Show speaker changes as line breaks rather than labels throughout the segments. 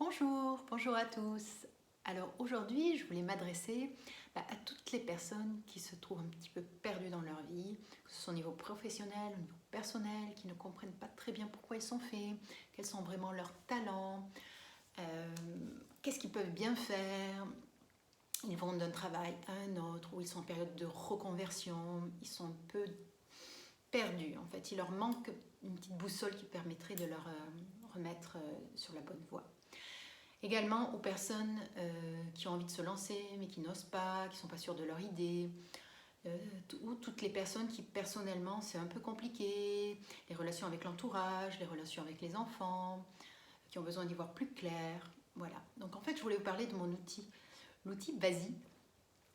Bonjour à tous. Alors aujourd'hui, je voulais m'adresser à toutes les personnes qui se trouvent un petit peu perdues dans leur vie, que ce soit au niveau professionnel, au niveau personnel, qui ne comprennent pas très bien pourquoi ils sont faits, quels sont vraiment leurs talents, qu'est-ce qu'ils peuvent bien faire. Ils vont d'un travail à un autre, ou ils sont en période de reconversion, ils sont un peu perdus en fait. Il leur manque une petite boussole qui permettrait de leur remettre sur la bonne voie. Également aux personnes qui ont envie de se lancer mais qui n'osent pas, qui ne sont pas sûres de leur idée, ou toutes les personnes qui personnellement c'est un peu compliqué, les relations avec l'entourage, les relations avec les enfants, qui ont besoin d'y voir plus clair. Voilà, donc en fait je voulais vous parler de mon outil, l'outil Basi,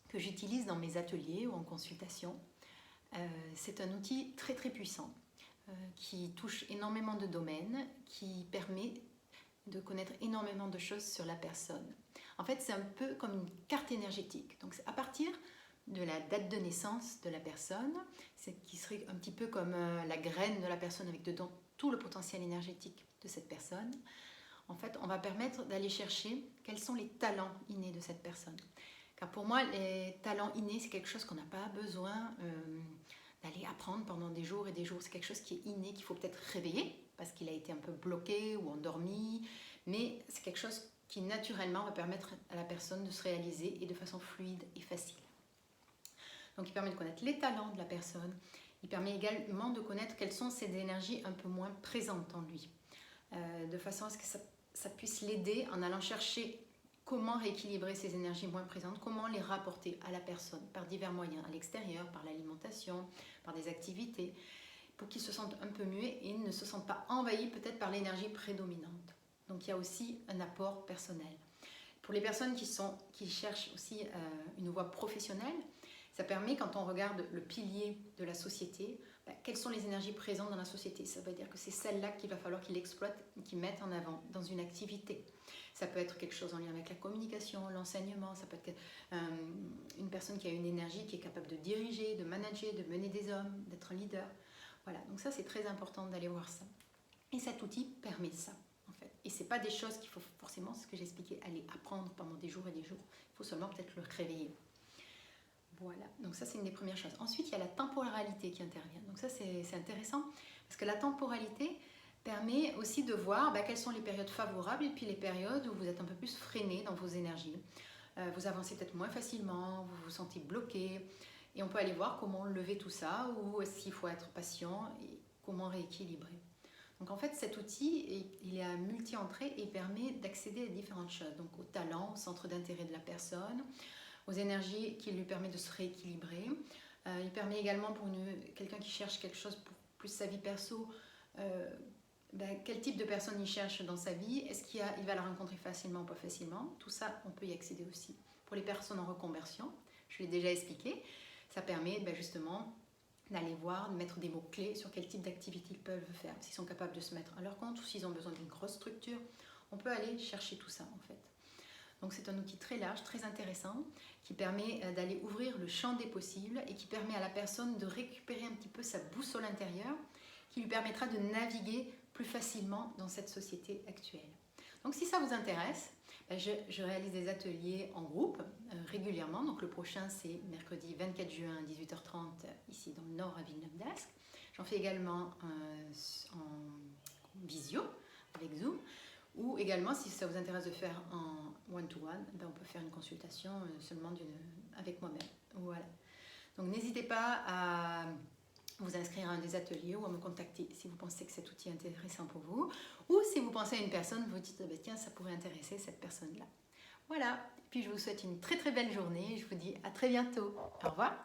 que j'utilise dans mes ateliers ou en consultation. C'est un outil très puissant qui touche énormément de domaines, qui permet de connaître énormément de choses sur la personne. En fait, c'est un peu comme une carte énergétique. Donc, à partir de la date de naissance de la personne, c'est qui serait un petit peu comme la graine de la personne avec dedans tout le potentiel énergétique de cette personne. En fait, on va permettre d'aller chercher quels sont les talents innés de cette personne. Car pour moi, les talents innés, c'est quelque chose qu'on n'a pas besoin d'aller apprendre pendant des jours et des jours. C'est quelque chose qui est inné, qu'il faut peut-être réveiller parce qu'il a été un peu bloqué ou endormi, mais c'est quelque chose qui naturellement va permettre à la personne de se réaliser et de façon fluide et facile. Donc il permet de connaître les talents de la personne, il permet également de connaître quelles sont ces énergies un peu moins présentes en lui, de façon à ce que ça puisse l'aider en allant chercher comment rééquilibrer ces énergies moins présentes, comment les rapporter à la personne par divers moyens, à l'extérieur, par l'alimentation, par des activités, pour qu'ils se sentent un peu mieux et ne se sentent pas envahis peut-être par l'énergie prédominante. Donc il y a aussi un apport personnel. Pour les personnes qui cherchent aussi une voie professionnelle, ça permet, quand on regarde le pilier de la société, quelles sont les énergies présentes dans la société. Ça veut dire que c'est celles-là qu'il va falloir qu'ils exploitent, qu'ils mettent en avant dans une activité. Ça peut être quelque chose en lien avec la communication, l'enseignement, ça peut être une personne qui a une énergie, qui est capable de diriger, de manager, de mener des hommes, d'être un leader. Voilà, donc ça c'est très important d'aller voir ça. Et cet outil permet ça, en fait. Et c'est pas des choses qu'il faut forcément, ce que j'expliquais, aller apprendre pendant des jours et des jours. Il faut seulement peut-être le réveiller. Voilà, donc ça c'est une des premières choses. Ensuite, il y a la temporalité qui intervient. Donc ça c'est intéressant, parce que la temporalité permet aussi de voir quelles sont les périodes favorables et puis les périodes où vous êtes un peu plus freiné dans vos énergies. Vous avancez peut-être moins facilement, vous vous sentez bloqué. Et on peut aller voir comment lever tout ça, ou s'il faut être patient et comment rééquilibrer. Donc en fait, cet outil, il est à multi-entrées et permet d'accéder à différentes choses. Donc au talent, au centre d'intérêt de la personne, aux énergies qui lui permet de se rééquilibrer. Il permet également pour quelqu'un qui cherche quelque chose pour plus sa vie perso, quel type de personne il cherche dans sa vie, est-ce qu'il va la rencontrer facilement ou pas facilement. Tout ça, on peut y accéder aussi. Pour les personnes en reconversion, je l'ai déjà expliqué, ça permet justement d'aller voir, de mettre des mots-clés sur quel type d'activité ils peuvent faire, s'ils sont capables de se mettre à leur compte ou s'ils ont besoin d'une grosse structure. On peut aller chercher tout ça en fait. Donc c'est un outil très large, très intéressant, qui permet d'aller ouvrir le champ des possibles et qui permet à la personne de récupérer un petit peu sa boussole intérieure, qui lui permettra de naviguer plus facilement dans cette société actuelle. Donc si ça vous intéresse, je réalise des ateliers en groupe régulièrement. Donc le prochain c'est mercredi 24 juin à 18h30 ici dans le nord à Villeneuve-d'Ascq. J'en fais également en visio avec Zoom. Ou également, si ça vous intéresse de faire en one-to-one, on peut faire une consultation seulement avec moi-même. Voilà. Donc n'hésitez pas à vous inscrire à un des ateliers ou à me contacter si vous pensez que cet outil est intéressant pour vous. Ou si vous pensez à une personne, vous dites tiens, ça pourrait intéresser cette personne-là. Voilà. Puis je vous souhaite une très belle journée. Je vous dis à très bientôt. Au revoir.